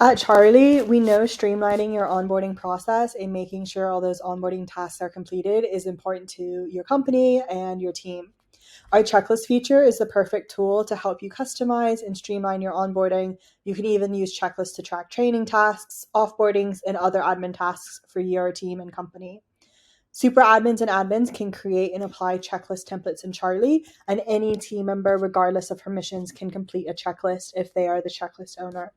At Charlie, we know streamlining your onboarding process and making sure all those onboarding tasks are completed is important to your company and your team. Our checklist feature is the perfect tool to help you customize and streamline your onboarding. You can even use checklists to track training tasks, offboardings, and other admin tasks for your team and company. Super admins and admins can create and apply checklist templates in Charlie, and any team member, regardless of permissions, can complete a checklist if they are the checklist owner.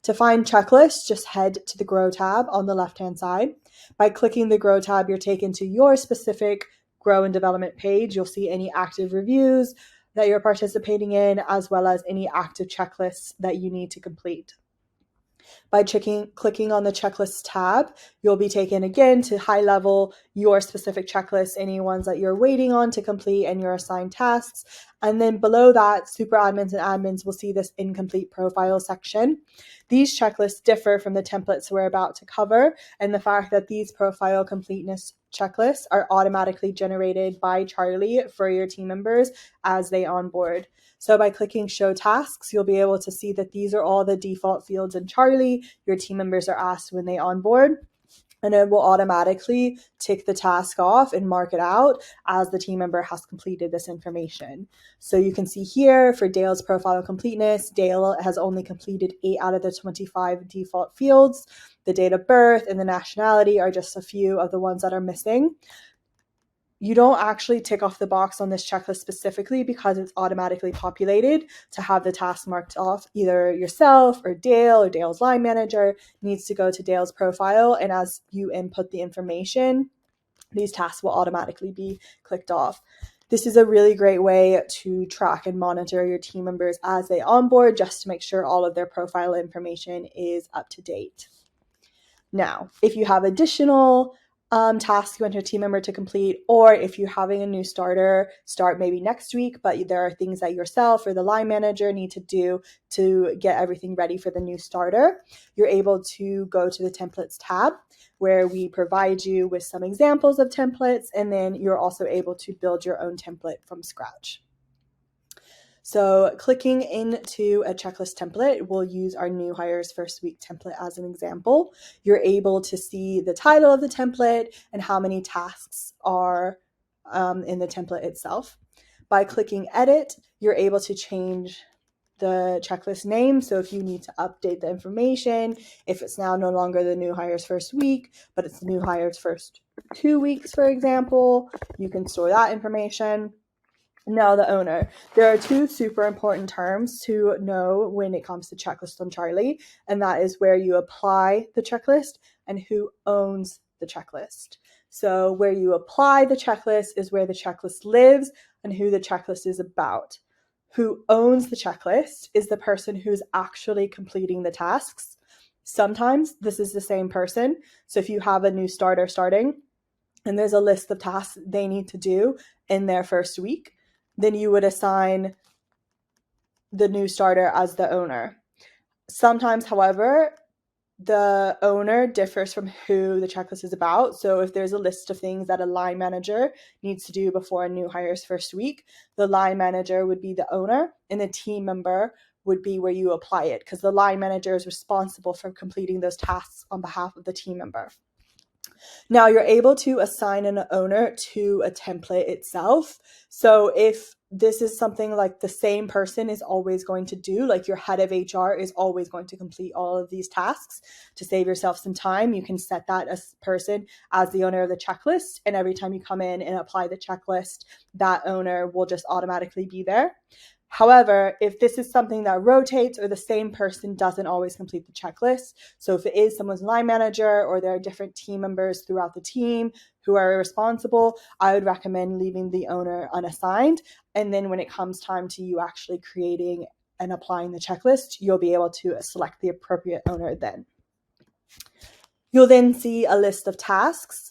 To find checklists, just head to the Grow tab on the left-hand side. By clicking the Grow tab, you're taken to your specific Grow and Development page. You'll see any active reviews that you're participating in, as well as any active checklists that you need to complete. By clicking on the checklist tab, you'll be taken again to high level, your specific checklists, any ones that you're waiting on to complete and your assigned tasks. And then below that, super admins and admins will see this incomplete profile section. These checklists differ from the templates we're about to cover, and the fact that these profile completeness checklists are automatically generated by Charlie for your team members as they onboard. So by clicking Show Tasks, you'll be able to see that these are all the default fields in Charlie your team members are asked when they onboard, and it will automatically tick the task off and mark it out as the team member has completed this information. So you can see here for Dale's profile completeness, Dale has only completed 8 out of the 25 default fields. The date of birth and the nationality are just a few of the ones that are missing. You don't actually tick off the box on this checklist specifically because it's automatically populated to have the task marked off. Either yourself or Dale's line manager needs to go to Dale's profile, and as you input the information, these tasks will automatically be clicked off. This is a really great way to track and monitor your team members as they onboard, just to make sure all of their profile information is up to date. Now, if you have additional tasks you want your team member to complete, or if you're having a new starter start maybe next week, but there are things that yourself or the line manager need to do to get everything ready for the new starter, you're able to go to the Templates tab, where we provide you with some examples of templates, and then you're also able to build your own template from scratch. So clicking into a checklist template, we'll use our new hires first week template as an example. You're able to see the title of the template and how many tasks are in the template itself. By clicking edit, you're able to change the checklist name. So if you need to update the information, if it's now no longer the new hires first week, but it's the new hires first 2 weeks, for example, you can store that information. Now, the owner. There are 2 super important terms to know when it comes to checklist on Charlie, and that is where you apply the checklist and who owns the checklist. So where you apply the checklist is where the checklist lives and who the checklist is about. Who owns the checklist is the person who's actually completing the tasks. Sometimes this is the same person. So if you have a new starter starting and there's a list of tasks they need to do in their first week, then you would assign the new starter as the owner. Sometimes, however, the owner differs from who the checklist is about. So if there's a list of things that a line manager needs to do before a new hire's first week, the line manager would be the owner, and the team member would be where you apply it, because the line manager is responsible for completing those tasks on behalf of the team member. Now, you're able to assign an owner to a template itself. So if this is something like the same person is always going to do, like your head of HR is always going to complete all of these tasks, to save yourself some time, you can set that as person as the owner of the checklist. And every time you come in and apply the checklist, that owner will just automatically be there. However, if this is something that rotates or the same person doesn't always complete the checklist, so if it is someone's line manager or there are different team members throughout the team who are responsible, I would recommend leaving the owner unassigned. And then when it comes time to you actually creating and applying the checklist, you'll be able to select the appropriate owner then. You'll then see a list of tasks.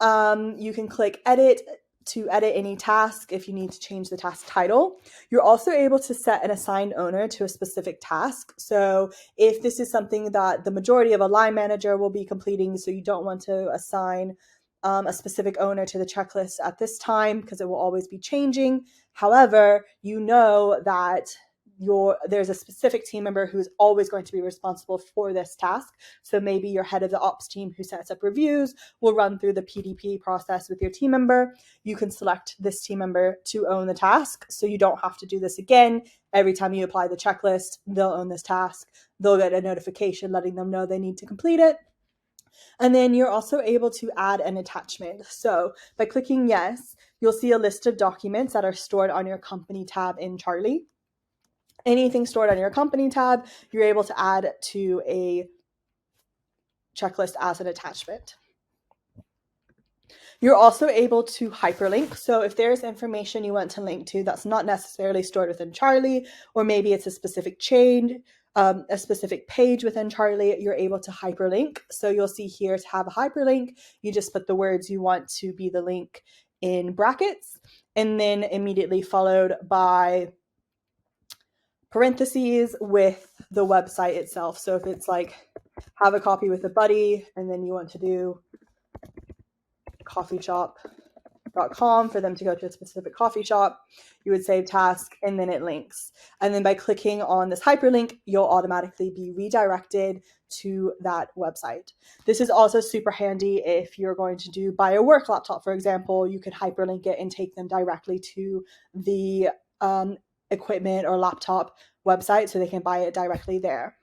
You can click edit to edit any task if you need to change the task title. You're also able to set an assigned owner to a specific task. So if this is something that the majority of a line manager will be completing, so you don't want to assign a specific owner to the checklist at this time because it will always be changing. However, you know that there's a specific team member who's always going to be responsible for this task. So maybe your head of the ops team who sets up reviews will run through the PDP process with your team member. You can select this team member to own the task, so you don't have to do this again. Every time you apply the checklist, they'll own this task. They'll get a notification letting them know they need to complete it. And then you're also able to add an attachment. So by clicking yes, you'll see a list of documents that are stored on your company tab in Charlie. Anything stored on your company tab, you're able to add to a checklist as an attachment. You're also able to hyperlink. So if there's information you want to link to that's not necessarily stored within Charlie, or maybe it's a specific chain, a specific page within Charlie, you're able to hyperlink. So you'll see here to have a hyperlink, you just put the words you want to be the link in brackets, and then immediately followed by parentheses with the website itself. So if it's like have a coffee with a buddy, and then you want to do coffeeshop.com for them to go to a specific coffee shop, you would save task, and then it links. And then by clicking on this hyperlink, you'll automatically be redirected to that website. This is also super handy if you're going to buy a work laptop, for example. You could hyperlink it and take them directly to the equipment or laptop website so they can buy it directly there.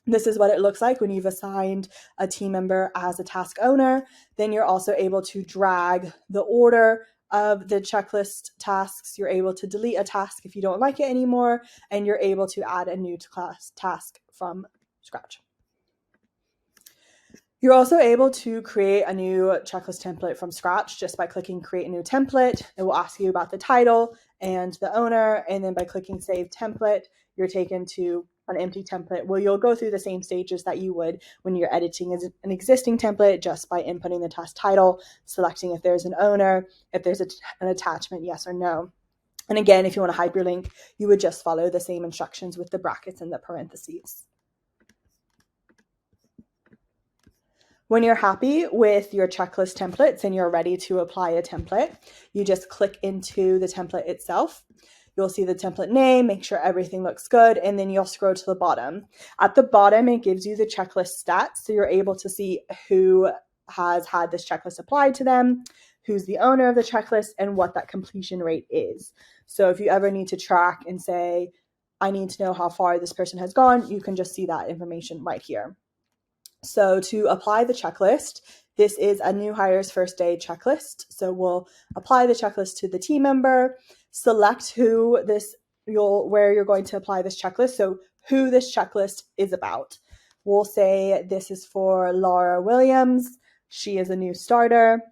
This is what it looks like when you've assigned a team member as a task owner. Then you're also able to drag the order of the checklist tasks. You're able to delete a task if you don't like it anymore, and you're able to add a new task from scratch. You're also able to create a new checklist template from scratch just by clicking create a new template. It will ask you about the title and the owner, and then by clicking save template, you're taken to an empty template where you'll go through the same stages that you would when you're editing an existing template, just by inputting the task title, selecting if there's an owner, if there's an attachment, yes or no. And again, if you want to hyperlink, you would just follow the same instructions with the brackets and the parentheses. When you're happy with your checklist templates and you're ready to apply a template, you just click into the template itself. You'll see the template name, make sure everything looks good, and then you'll scroll to the bottom. At the bottom, it gives you the checklist stats, so you're able to see who has had this checklist applied to them, who's the owner of the checklist, and what that completion rate is. So if you ever need to track and say, I need to know how far this person has gone, you can just see that information right here. So to apply the checklist, this is a new hires first day checklist. So we'll apply the checklist to the team member, select where you're going to apply this checklist. So who this checklist is about. We'll say this is for Laura Williams. She is a new starter.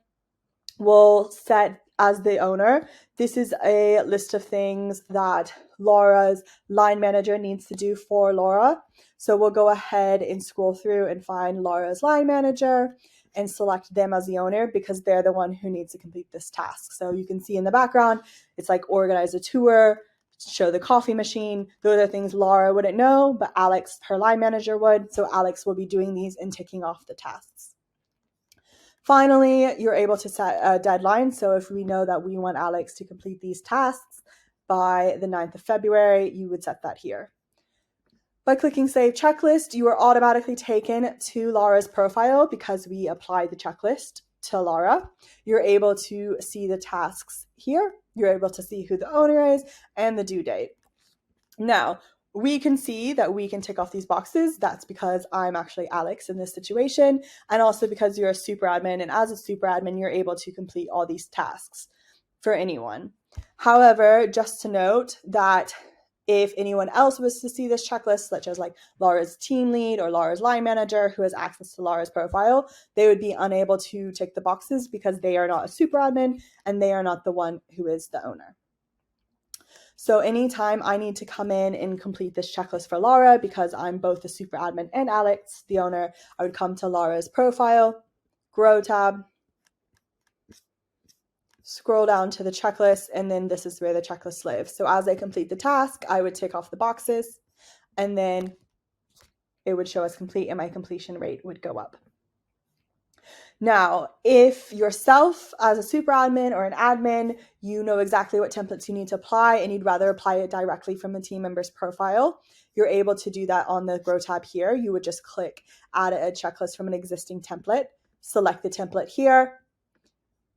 We'll set as the owner. This is a list of things that Laura's line manager needs to do for Laura. So we'll go ahead and scroll through and find Laura's line manager and select them as the owner because they're the one who needs to complete this task. So you can see in the background, it's like organize a tour, show the coffee machine. Those are things Laura wouldn't know, but Alex, her line manager, would. So Alex will be doing these and ticking off the tasks. Finally, you're able to set a deadline. So if we know that we want Alex to complete these tasks by the 9th of February, you would set that here. By clicking Save Checklist, you are automatically taken to Laura's profile because we applied the checklist to Laura. You're able to see the tasks here. You're able to see who the owner is and the due date. Now, we can see that we can tick off these boxes. That's because I'm actually Alex in this situation, and also because you're a super admin, and as a super admin, you're able to complete all these tasks for anyone. However, just to note that if anyone else was to see this checklist, such as like Laura's team lead or Laura's line manager who has access to Laura's profile, they would be unable to tick the boxes because they are not a super admin and they are not the one who is the owner. So anytime I need to come in and complete this checklist for Laura, because I'm both the super admin and Alex, the owner, I would come to Laura's profile, Grow tab, scroll down to the checklist, and then this is where the checklist lives. So as I complete the task, I would tick off the boxes, and then it would show as complete, and my completion rate would go up. Now, if yourself as a super admin or an admin, you know exactly what templates you need to apply and you'd rather apply it directly from the team member's profile, you're able to do that on the Grow tab here. You would just click Add a checklist from an existing template, select the template here,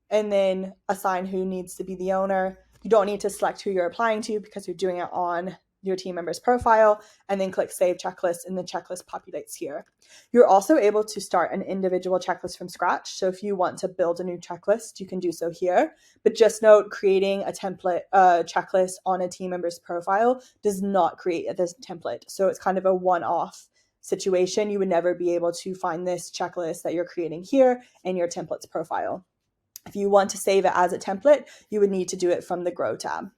and then assign who needs to be the owner. You don't need to select who you're applying to because you're doing it on your team member's profile, and then click Save Checklist, and the checklist populates here. You're also able to start an individual checklist from scratch. So if you want to build a new checklist, you can do so here. But just note, creating a template checklist on a team member's profile does not create this template. So it's kind of a one-off situation. You would never be able to find this checklist that you're creating here in your templates profile. If you want to save it as a template, you would need to do it from the Grow tab.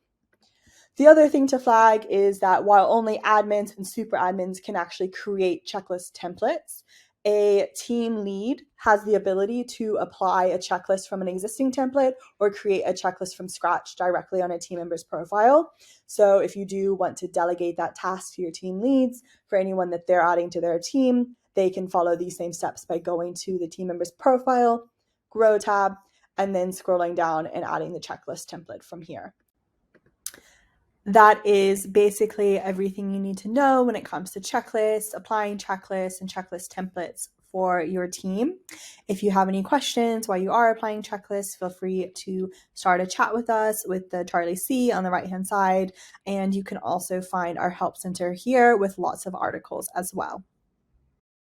The other thing to flag is that while only admins and super admins can actually create checklist templates, a team lead has the ability to apply a checklist from an existing template or create a checklist from scratch directly on a team member's profile. So if you do want to delegate that task to your team leads for anyone that they're adding to their team, they can follow these same steps by going to the team member's profile, Grow tab, and then scrolling down and adding the checklist template from here. That is basically everything you need to know when it comes to checklists, applying checklists, and checklist templates for your team. If you have any questions while you are applying checklists, feel free to start a chat with us with the Charlie C on the right-hand side. And you can also find our help center here with lots of articles as well.